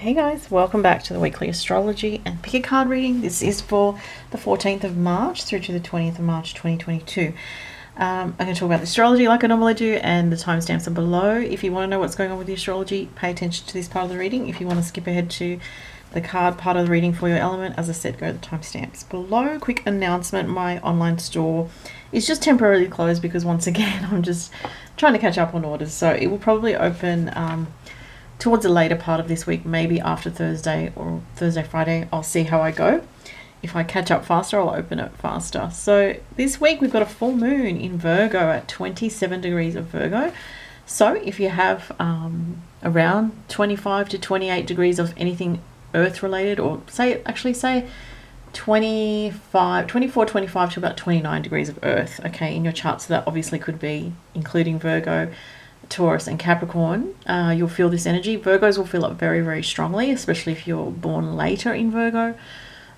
Hey guys, welcome back to the weekly astrology and pick a card reading. This is for the 14th of March through to the 20th of March 2022. I'm going to talk about the astrology like I normally do, and the timestamps are below. If you want to know what's going on with the astrology, pay attention to this part of the reading. If you want to skip ahead to the card part of the reading for your element, as I said, go to the timestamps below. Quick announcement, my online store is just temporarily closed because once again I'm just trying to catch up on orders, so it will probably open towards the later part of this week, maybe after Thursday or Friday. I'll see how I go. If I catch up faster, I'll open it faster. So this week we've got a full moon in Virgo at 27 degrees of Virgo. So if you have around 25 to 28 degrees of anything earth related, or say 24, 25 to about 29 degrees of earth, okay, in your chart. So that obviously could be including Virgo, Taurus and Capricorn. You'll feel this energy. Virgos will feel it very, very strongly, especially if you're born later in Virgo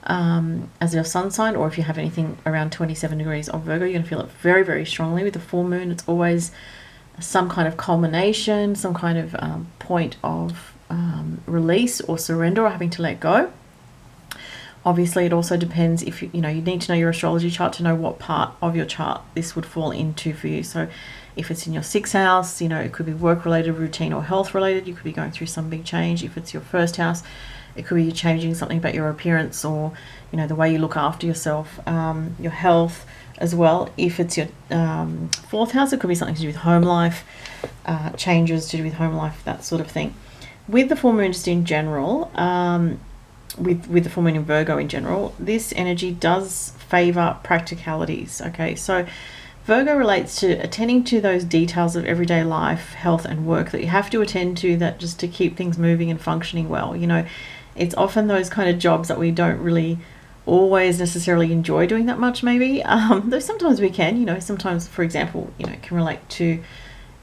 as your sun sign, or if you have anything around 27 degrees of Virgo, you're going to feel it very, very strongly. With the full moon, it's always some kind of culmination, some kind of point of release or surrender, or having to let go. Obviously, it also depends if you need to know your astrology chart to know what part of your chart this would fall into for you. So if it's in your 6th house, it could be work related, routine or health related. You could be going through some big change. If it's your 1st house, it could be you changing something about your appearance, or the way you look after yourself, your health as well. If it's your 4th house, it could be something to do with home life, changes to do with home life, that sort of thing. With the full moon, just in general, with the full moon in Virgo in general, this energy does favor practicalities. Okay, so Virgo relates to attending to those details of everyday life, health and work that you have to attend to, that just to keep things moving and functioning well. It's often those kind of jobs that we don't really always necessarily enjoy doing that much, maybe, though sometimes we can. Sometimes, for example, it can relate to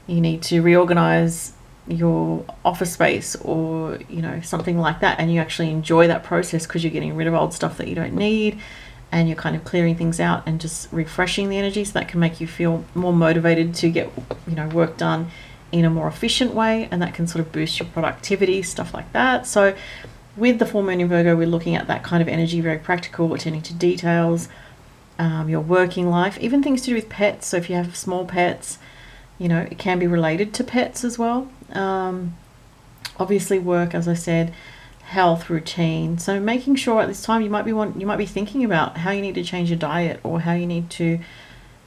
you need to reorganize your office space, or something like that, and you actually enjoy that process because you're getting rid of old stuff that you don't need, and you're kind of clearing things out and just refreshing the energy. So that can make you feel more motivated to get work done in a more efficient way, and that can sort of boost your productivity, stuff like that. So with the full moon in Virgo, we're looking at that kind of energy, very practical, attending to details, your working life, even things to do with pets. So if you have small pets, it can be related to pets as well. Obviously work, as I said, health, routine. So making sure at this time you might be thinking about how you need to change your diet, or how you need to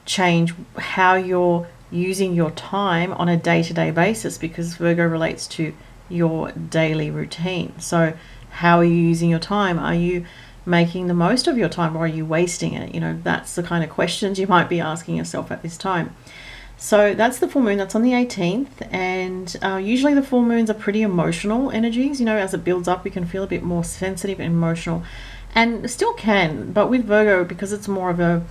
change how you're using your time on a day-to-day basis, because Virgo relates to your daily routine. So how are you using your time? Are you making the most of your time, or are you wasting it? That's the kind of questions you might be asking yourself at this time. So that's the full moon. That's on the 18th, and usually the full moons are pretty emotional energies. As it builds up, you can feel a bit more sensitive and emotional, and still can, but with Virgo, because it's more of a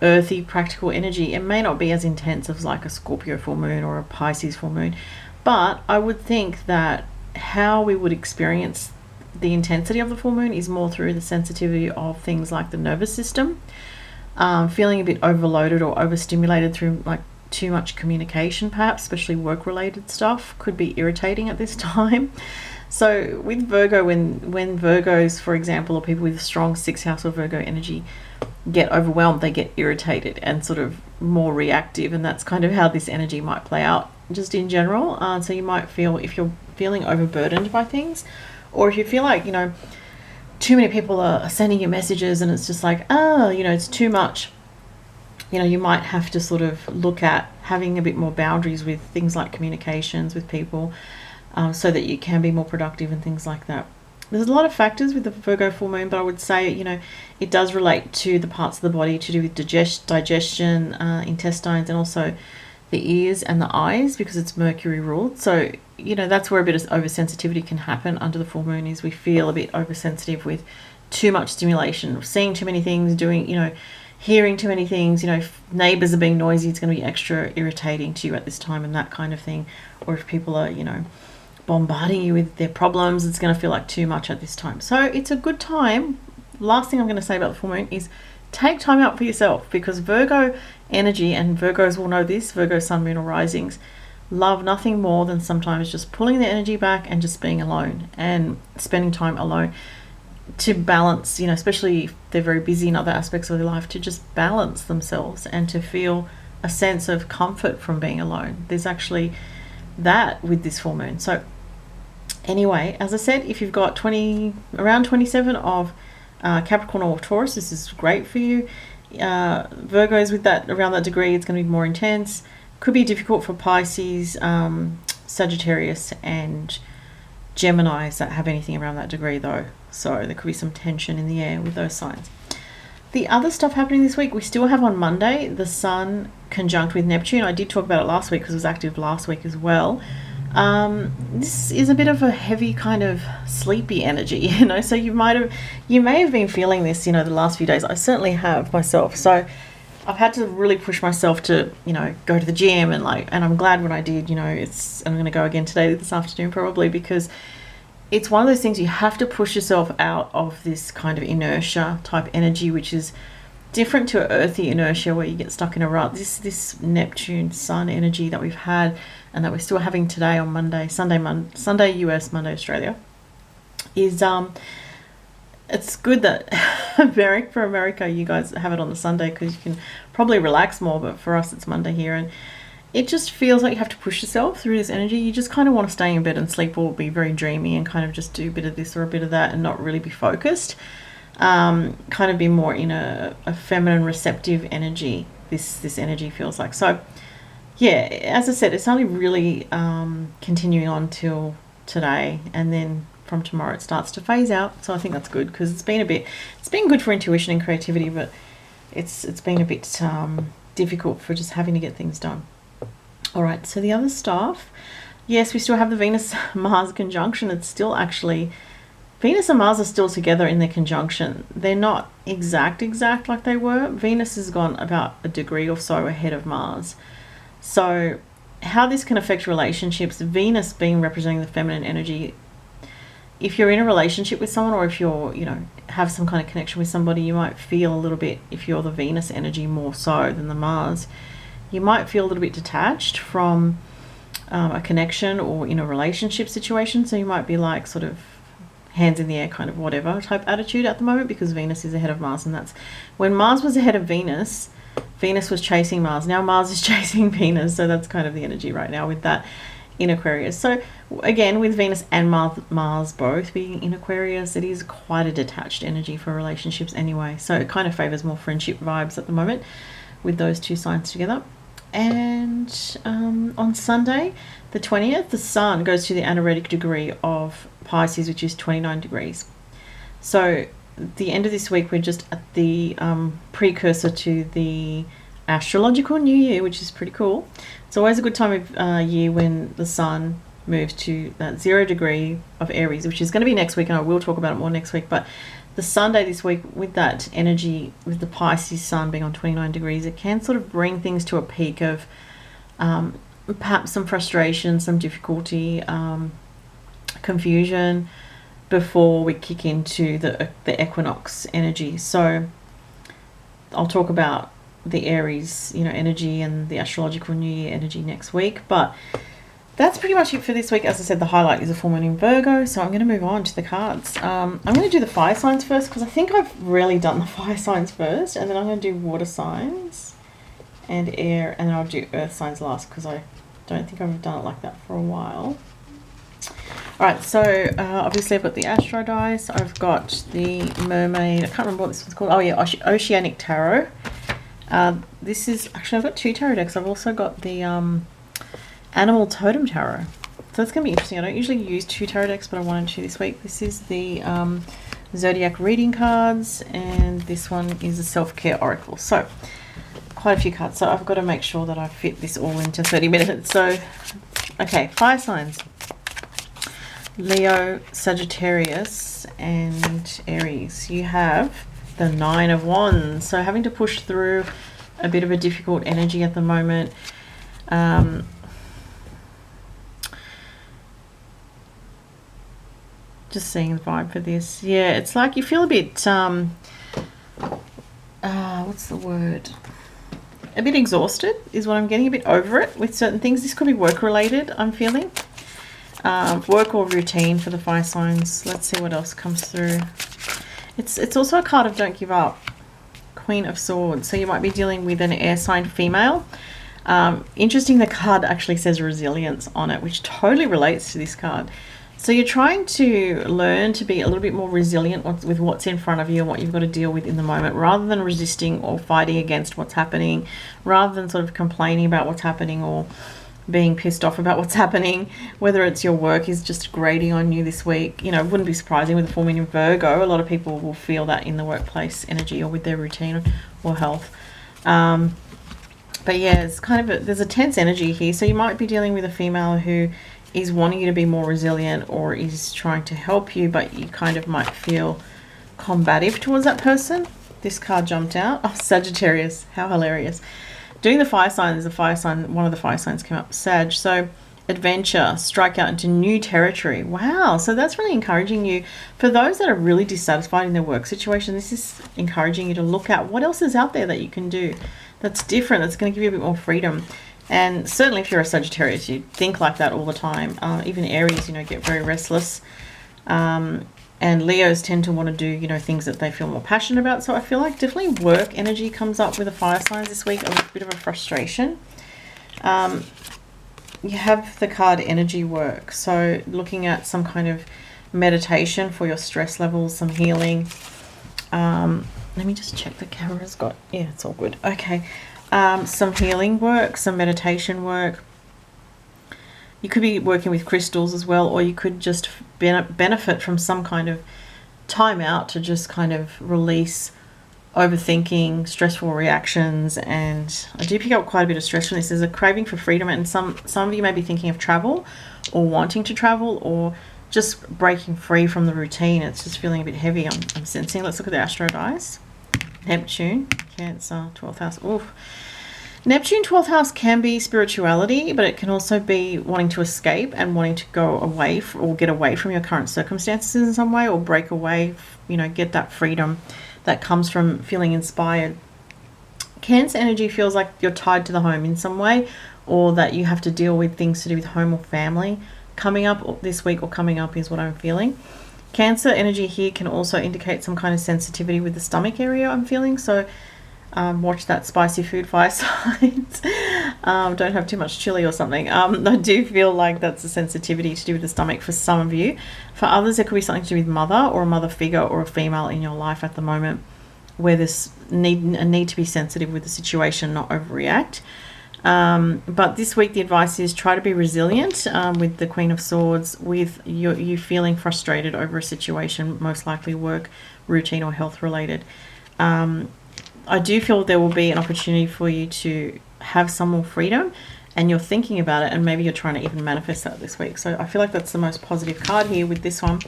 earthy, practical energy, it may not be as intense as like a Scorpio full moon or a Pisces full moon. But I would think that how we would experience the intensity of the full moon is more through the sensitivity of things like the nervous system, feeling a bit overloaded or overstimulated through like too much communication, perhaps, especially work related stuff could be irritating at this time. So with Virgo, when Virgos, for example, or people with a strong 6th house or Virgo energy get overwhelmed, they get irritated and sort of more reactive, and that's kind of how this energy might play out just in general. So you might feel, if you're feeling overburdened by things, or if you feel like too many people are sending you messages and it's just like it's too much, you might have to sort of look at having a bit more boundaries with things like communications with people, so that you can be more productive and things like that. There's a lot of factors with the Virgo full moon, but I would say, it does relate to the parts of the body to do with digestion, intestines, and also the ears and the eyes, because it's Mercury ruled. So, that's where a bit of oversensitivity can happen under the full moon, is we feel a bit oversensitive with too much stimulation, seeing too many things, doing, hearing too many things. If neighbors are being noisy, it's going to be extra irritating to you at this time, and that kind of thing. Or if people are, bombarding you with their problems, it's going to feel like too much at this time. So it's a good time. Last thing I'm going to say about the full moon is take time out for yourself, because Virgo energy, and Virgos will know this, Virgo sun, moon or risings, love nothing more than sometimes just pulling the energy back and just being alone and spending time alone to balance, you know, especially if they're very busy in other aspects of their life, to just balance themselves and to feel a sense of comfort from being alone. There's actually that with this full moon. So anyway, as I said, if you've got around 27 of Capricorn or Taurus, this is great for you. Virgos with that around that degree, it's going to be more intense. Could be difficult for Pisces, Sagittarius and Geminis that have anything around that degree though. So there could be some tension in the air with those signs. The other stuff happening this week, we still have on Monday the Sun conjunct with Neptune. I did talk about it last week because it was active last week as well. This is a bit of a heavy kind of sleepy energy, you know, so you may have been feeling this, you know, the last few days. I certainly have myself. So I've had to really push myself to, you know, go to the gym and I'm glad when I did, you know, I'm going to go again today, this afternoon probably, because it's one of those things you have to push yourself out of this kind of inertia type energy, which is different to earthy inertia where you get stuck in a rut. This Neptune Sun energy that we've had and that we're still having today on Monday, Sunday US, Monday Australia, is it's good that for America you guys have it on the Sunday because you can probably relax more, but for us it's Monday here, and it just feels like you have to push yourself through this energy. You just kind of want to stay in bed and sleep or be very dreamy and kind of just do a bit of this or a bit of that and not really be focused. Kind of be more in a feminine receptive energy, this energy feels like. So yeah, as I said, it's only really continuing on till today, and then from tomorrow it starts to phase out. So I think that's good because it's been good for intuition and creativity, but it's been a bit difficult for just having to get things done. All right, so the other stuff, yes, we still have the Venus-Mars conjunction. It's still actually, Venus and Mars are still together in their conjunction. They're not exact like they were. Venus has gone about a degree or so ahead of Mars. So how this can affect relationships, Venus being representing the feminine energy, if you're in a relationship with someone or if you're, you know, have some kind of connection with somebody, you might feel a little bit, if you're the Venus energy more so than the Mars, you might feel a little bit detached from a connection or in a relationship situation. So you might be like sort of hands in the air kind of whatever type attitude at the moment because Venus is ahead of Mars, and that's when Mars was ahead of Venus. Venus was chasing Mars. Now Mars is chasing Venus. So that's kind of the energy right now with that in Aquarius. So again, with Venus and Mars both being in Aquarius, it is quite a detached energy for relationships anyway. So it kind of favors more friendship vibes at the moment with those two signs together. And on Sunday the 20th, the Sun goes to the anaretic degree of Pisces, which is 29 degrees. So the end of this week, we're just at the precursor to the astrological new year, which is pretty cool. It's always a good time of year when the Sun moves to that 0 degree of Aries, which is going to be next week, and I will talk about it more next week. But the Sunday this week, with that energy, with the Pisces Sun being on 29 degrees, it can sort of bring things to a peak of perhaps some frustration, some difficulty, confusion before we kick into the equinox energy. So I'll talk about the Aries, you know, energy and the astrological new year energy next week. But that's pretty much it for this week. As I said, the highlight is a full moon in Virgo, so I'm going to move on to the cards. I'm going to do the fire signs first because I think I've really done the fire signs first, and then I'm going to do water signs and air, and then I'll do earth signs last because I don't think I've done it like that for a while. Alright, so obviously I've got the Astro dice, I've got the Mermaid, I can't remember what this one's called, oh yeah, Oceanic Tarot. This is, actually I've got 2 tarot decks. I've also got the Animal Totem Tarot. So that's going to be interesting. I don't usually use 2 tarot decks, but I wanted to this week. This is the Zodiac Reading Cards, and this one is a Self-Care Oracle. So quite a few cards. So I've got to make sure that I fit this all into 30 minutes. So, okay, fire signs. Leo, Sagittarius, and Aries. You have the 9 of Wands. So having to push through a bit of a difficult energy at the moment. Just seeing the vibe for this. Yeah, it's like you feel a bit, what's the word? a bit exhausted is what I'm getting, a bit over it with certain things. This could be work related, I'm feeling. Work or routine for the fire signs. Let's see what else comes through. It's also a card of don't give up. Queen of Swords. So you might be dealing with an air sign female. Interesting, the card actually says resilience on it, which totally relates to this card. So you're trying to learn to be a little bit more resilient with what's in front of you and what you've got to deal with in the moment, rather than resisting or fighting against what's happening, rather than sort of complaining about what's happening or being pissed off about what's happening. Whether it's your work is just grating on you this week, you know, it wouldn't be surprising with the full moon in Virgo. A lot of people will feel that in the workplace energy or with their routine or health. But yeah, it's kind of there's a tense energy here. So you might be dealing with a female who is wanting you to be more resilient or is trying to help you, but you kind of might feel combative towards that person. This card jumped out. Oh, Sagittarius. How hilarious. Doing the fire sign, there's a fire sign, one of the fire signs came up, Sag. So adventure, strike out into new territory. Wow, so that's really encouraging you. For those that are really dissatisfied in their work situation, this is encouraging you to look at what else is out there that you can do that's different, that's going to give you a bit more freedom. And certainly if you're a Sagittarius, you think like that all the time. Even Aries, you know, get very restless. And Leos tend to want to do, you know, things that they feel more passionate about. So I feel like definitely work energy comes up with the fire signs this week, a bit of a frustration. You have the card energy work. So looking at some kind of meditation for your stress levels, some healing. Let me just check the camera's got, yeah, it's all good. Okay. Some healing work, some meditation work. You could be working with crystals as well, or you could just benefit from some kind of time out to just kind of release overthinking, stressful reactions. And I do pick up quite a bit of stress from this. There's a craving for freedom, and some of you may be thinking of travel or wanting to travel or just breaking free from the routine. It's just feeling a bit heavy, I'm sensing. Let's look at the astro dice. Neptune, Cancer, 12th house. Oof. Neptune 12th house can be spirituality, but it can also be wanting to escape and wanting to go away or get away from your current circumstances in some way, or break away, you know, get that freedom that comes from feeling inspired. Cancer energy feels like you're tied to the home in some way, or that you have to deal with things to do with home or family coming up this week, or coming up is what I'm feeling. Cancer energy here can also indicate some kind of sensitivity with the stomach area, I'm feeling. So watch that spicy food fire signs. Don't have too much chili or something. I do feel like that's a sensitivity to do with the stomach for some of you. For others, there could be something to do with mother or a mother figure or a female in your life at the moment, where there's a need to be sensitive with the situation, not overreact. But this week the advice is try to be resilient with the Queen of Swords, with you feeling frustrated over a situation, most likely work, routine or health related. I do feel there will be an opportunity for you to have some more freedom, and you're thinking about it, and maybe you're trying to even manifest that this week. So I feel like that's the most positive card here with this one.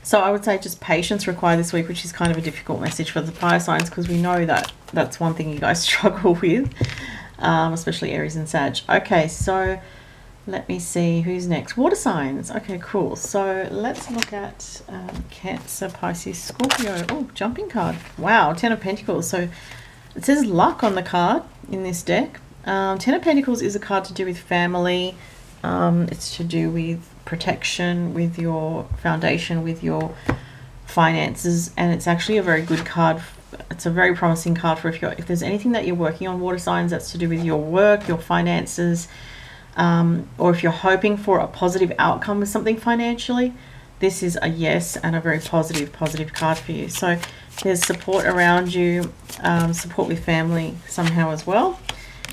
So I would say just patience required this week, which is kind of a difficult message for the fire signs, because we know that that's one thing you guys struggle with, especially Aries and Sag. Okay, so let me see who's next. Water signs. Okay, cool. So let's look at Cancer, Pisces, Scorpio. Oh, jumping card. Wow, 10 of Pentacles. So it says luck on the card in this deck. 10 of Pentacles is a card to do with family. It's to do with protection, with your foundation, with your finances, and it's actually a very good card. It's a very promising card for if there's anything that you're working on, water signs, that's to do with your work, your finances, or if you're hoping for a positive outcome with something financially, this is a yes and a very positive card for you. So there's support around you, support with family somehow as well.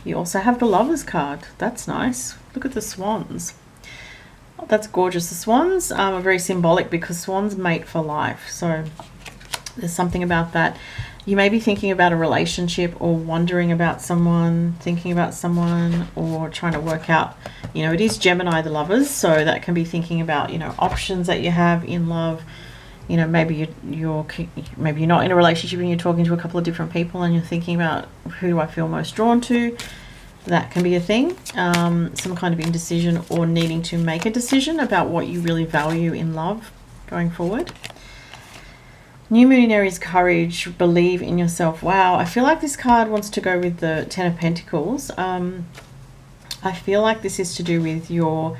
You also have the Lovers card. That's nice. Look at the swans. Oh, that's gorgeous. The swans are very symbolic because swans mate for life. So there's something about that. You may be thinking about a relationship, or wondering about someone, thinking about someone, or trying to work out, you know, it is Gemini, the Lovers, so that can be thinking about, you know, options that you have in love. You know, maybe you're not in a relationship and you're talking to a couple of different people and you're thinking about, who do I feel most drawn to? That can be a thing. Some kind of indecision, or needing to make a decision about what you really value in love going forward. New Moon in Aries, courage, believe in yourself. Wow, I feel like this card wants to go with the Ten of Pentacles. I feel like this is to do with your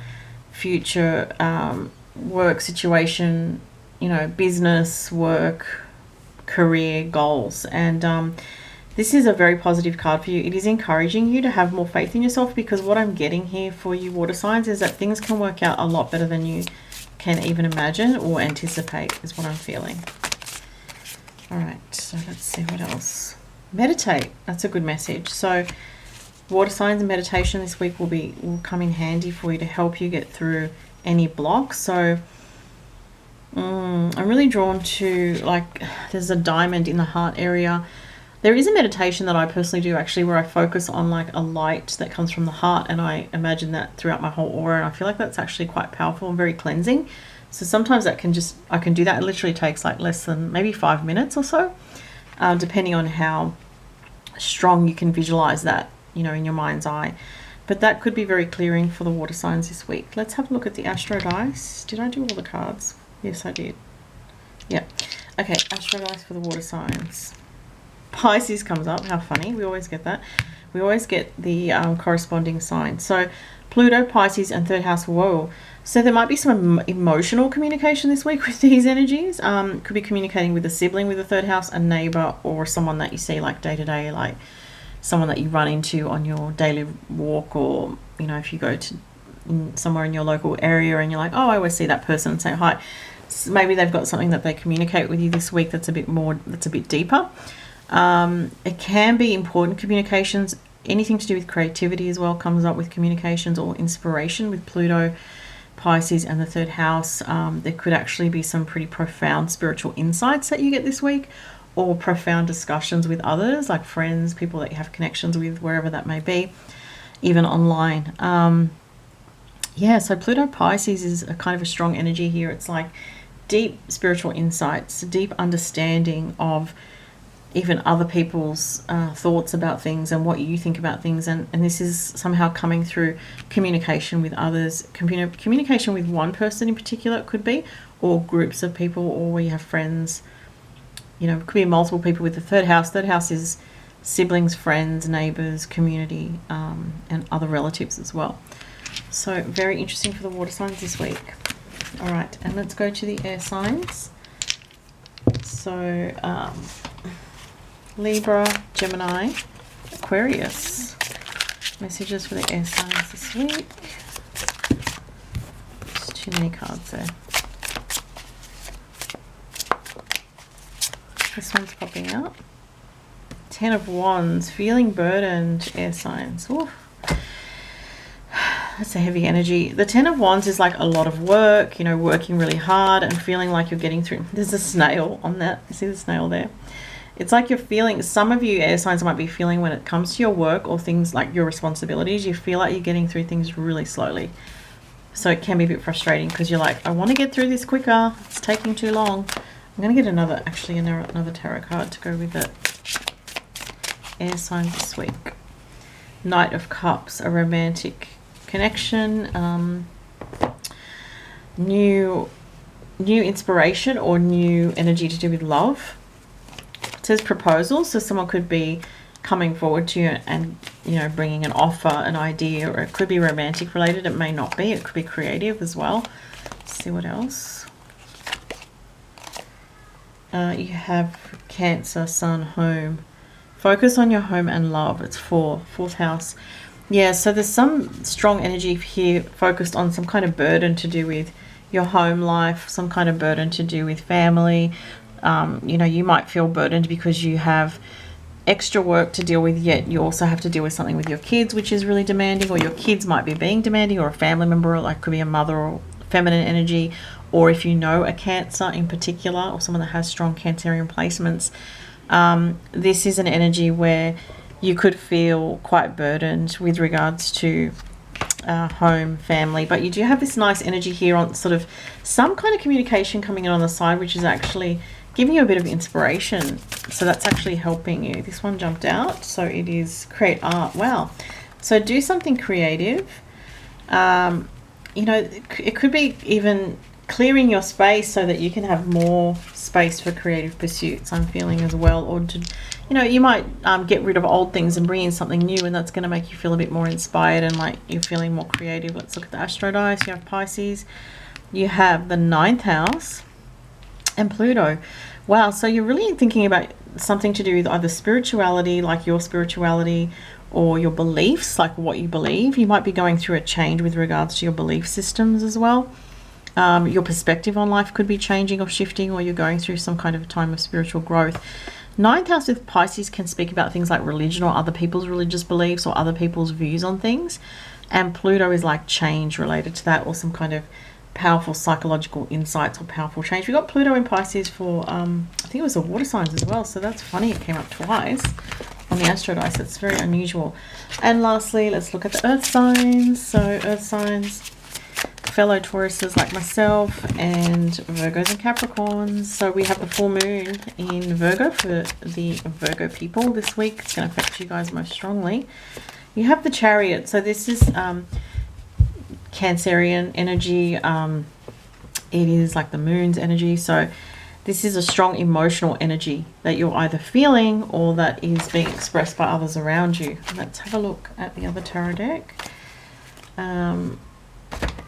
future work situation, you know, business, work, career, goals. And this is a very positive card for you. It is encouraging you to have more faith in yourself, because what I'm getting here for you water signs is that things can work out a lot better than you can even imagine or anticipate, is what I'm feeling. All right, so let's see what else. Meditate. That's a good message. So water signs and meditation this week will come in handy for you to help you get through any blocks. So I'm really drawn to, like, there's a diamond in the heart area. There is a meditation that I personally do actually where I focus on like a light that comes from the heart, and I imagine that throughout my whole aura, and I feel like that's actually quite powerful and very cleansing. So sometimes that can just, I can do that. It literally takes like less than maybe 5 minutes or so, depending on how strong you can visualize that, you know, in your mind's eye. But that could be very clearing for the water signs this week. Let's have a look at the Astro Dice. Did I do all the cards? Yes, I did. Yeah. Okay, Astro Dice for the water signs. Pisces comes up. How funny. We always get that. We always get the corresponding sign. So Pluto, Pisces, and third house. Whoa. So there might be some emotional communication this week with these energies. Could be communicating with a sibling with the third house, a neighbor, or someone that you see like day to day, like someone that you run into on your daily walk, or, you know, if you go to somewhere in your local area and you're like, oh, I always see that person and say hi. So maybe they've got something that they communicate with you this week that's a bit more, that's a bit deeper. It can be important communications. Anything to do with creativity as well comes up with communications or inspiration with Pluto, Pisces, and the third house. There could actually be some pretty profound spiritual insights that you get this week, or profound discussions with others, like friends, people that you have connections with, wherever that may be, even online. Yeah, so Pluto Pisces is a kind of a strong energy here. It's like deep spiritual insights, deep understanding of even other people's thoughts about things and what you think about things. And this is somehow coming through communication with others, communication with one person in particular, it could be, or groups of people, or where you have friends. You know, it could be multiple people with the third house. Third house is siblings, friends, neighbors, community, and other relatives as well. So very interesting for the water signs this week. All right, and let's go to the air signs. So Libra, Gemini, Aquarius. Messages for the air signs this week. There's too many cards there. This one's popping out. Ten of Wands, feeling burdened, air signs. Ooh. That's a heavy energy. The Ten of Wands is like a lot of work, you know, working really hard and feeling like you're getting through. There's a snail on that. You see the snail there? It's like you're feeling, some of you air signs might be feeling when it comes to your work or things like your responsibilities, you feel like you're getting through things really slowly. So it can be a bit frustrating because you're like, I want to get through this quicker. It's taking too long. I'm going to get another tarot card to go with it. Air signs this week. Knight of Cups, a romantic connection, new inspiration or new energy to do with love. It says proposal, so someone could be coming forward to you and, you know, bringing an offer, an idea, or it could be romantic related. It may not be. It could be creative as well. Let's see what else. You have Cancer, Sun, home. Focus on your home and love. It's fourth house. Yeah, so there's some strong energy here focused on some kind of burden to do with your home life, some kind of burden to do with family. You know, you might feel burdened because you have extra work to deal with, yet you also have to deal with something with your kids, which is really demanding, or your kids might be being demanding, or a family member, like could be a mother or feminine energy, or if you know a Cancer in particular, or someone that has strong Cancerian placements, this is an energy where you could feel quite burdened with regards to home, family, but you do have this nice energy here on sort of some kind of communication coming in on the side, which is actually giving you a bit of inspiration. So that's actually helping you. This one jumped out. So it is create art. Wow. So do something creative. You know, it could be even clearing your space so that you can have more space for creative pursuits, I'm feeling as well. Or to, you know, you might get rid of old things and bring in something new, and that's going to make you feel a bit more inspired and like you're feeling more creative. Let's look at the Astro dice. You have Pisces, you have the 9th house, and Pluto. Wow, so you're really thinking about something to do with either spirituality, like your spirituality, or your beliefs, like what you believe. You might be going through a change with regards to your belief systems as well. Your perspective on life could be changing or shifting, or you're going through some kind of time of spiritual growth. 9th house with Pisces can speak about things like religion or other people's religious beliefs or other people's views on things. And Pluto is like change related to that, or some kind of powerful psychological insights or powerful change. We got Pluto in Pisces for, I think it was the water signs as well. So that's funny, it came up twice on the Astro dice. It's very unusual. And lastly, let's look at the earth signs. So earth signs, fellow Tauruses like myself, and Virgos and Capricorns. So we have the full moon in Virgo for the Virgo people this week. It's going to affect you guys most strongly. You have the Chariot. So this is Cancerian energy. It is like the moon's energy. So this is a strong emotional energy that you're either feeling or that is being expressed by others around you. Let's have a look at the other tarot deck.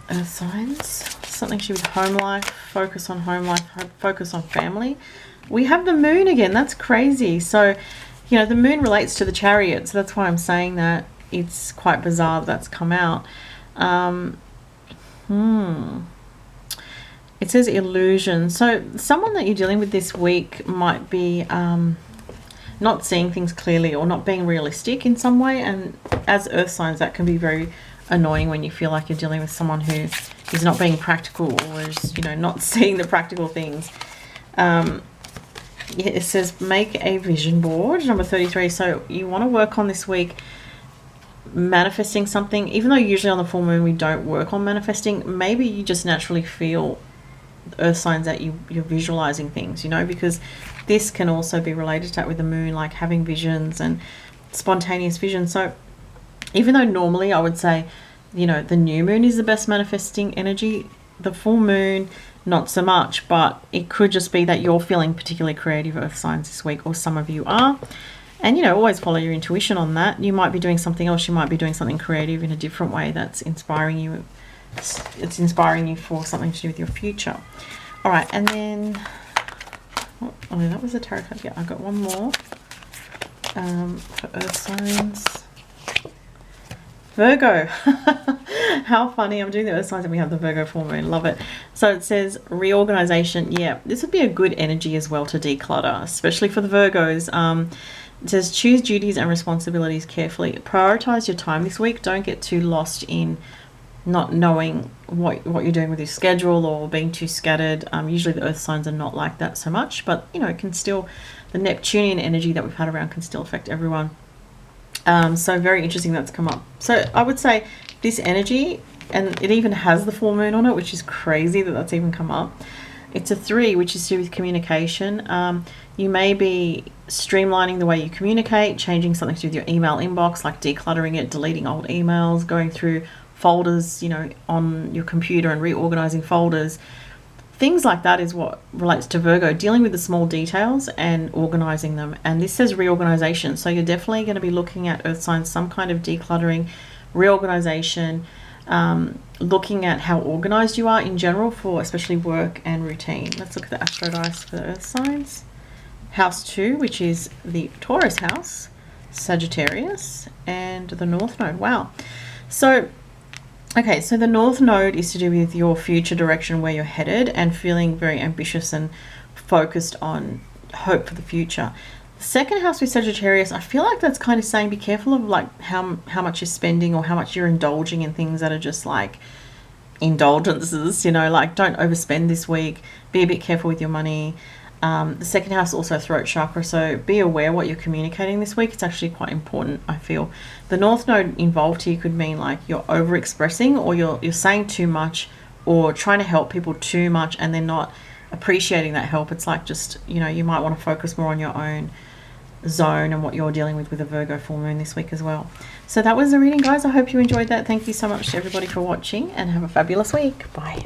Earth signs, something to do with home life, focus on home life, focus on family. We have the moon again. That's crazy. So, you know, the moon relates to the Chariot, so that's why I'm saying that. It's quite bizarre that's come out. It says illusion. So someone that you're dealing with this week might be not seeing things clearly or not being realistic in some way, and as earth signs that can be very annoying when you feel like you're dealing with someone who is not being practical or is, you know, not seeing the practical things. It says make a vision board, number 33. So you want to work on this week manifesting something, even though usually on the full moon we don't work on manifesting. Maybe you just naturally feel earth signs that you're visualizing things, you know, because this can also be related to that with the moon, like having visions and spontaneous vision. So even though normally I would say, you know, the new moon is the best manifesting energy, the full moon not so much, but it could just be that you're feeling particularly creative earth signs this week, or some of you are. And, you know, always follow your intuition on that. You might be doing something else. You might be doing something creative in a different way that's inspiring you. It's inspiring you for something to do with your future. All right, and then, oh, that was a tarot card. Yeah, I've got one more for earth signs. Virgo. How funny. I'm doing the earth signs and we have the Virgo full moon. Love it. So it says reorganization. Yeah, this would be a good energy as well to declutter, especially for the Virgos. It says choose duties and responsibilities carefully. Prioritize your time this week. Don't get too lost in not knowing what you're doing with your schedule or being too scattered. Usually the earth signs are not like that so much, but, you know, it can still, the Neptunian energy that we've had around can still affect everyone. So very interesting that's come up. So I would say this energy, and it even has the full moon on it, which is crazy that that's even come up. It's a 3, which is to do with communication. You may be streamlining the way you communicate, changing something to do with your email inbox, like decluttering it, deleting old emails, going through folders, you know, on your computer and reorganizing folders. Things like that is what relates to Virgo, dealing with the small details and organizing them. And this says reorganization. So you're definitely going to be looking at earth signs, some kind of decluttering, reorganization, looking at how organized you are in general for especially work and routine. Let's look at the Astro dice for the earth signs. House 2, which is the Taurus house, Sagittarius, and the North Node. Wow. So okay, so the North Node is to do with your future direction, where you're headed, and feeling very ambitious and focused on hope for the future. The second house with Sagittarius, I feel like that's kind of saying be careful of like how much you're spending or how much you're indulging in things that are just like indulgences, you know, like don't overspend this week. Be a bit careful with your money. The second house also throat chakra, so be aware what you're communicating this week. It's actually quite important, I feel. The North Node involved here could mean like you're overexpressing, or you're saying too much, or trying to help people too much and they're not appreciating that help. It's like just, you know, you might want to focus more on your own zone and what you're dealing with a Virgo full moon this week as well. So that was the reading, guys. I hope you enjoyed that. Thank you so much to everybody for watching, and have a fabulous week. Bye.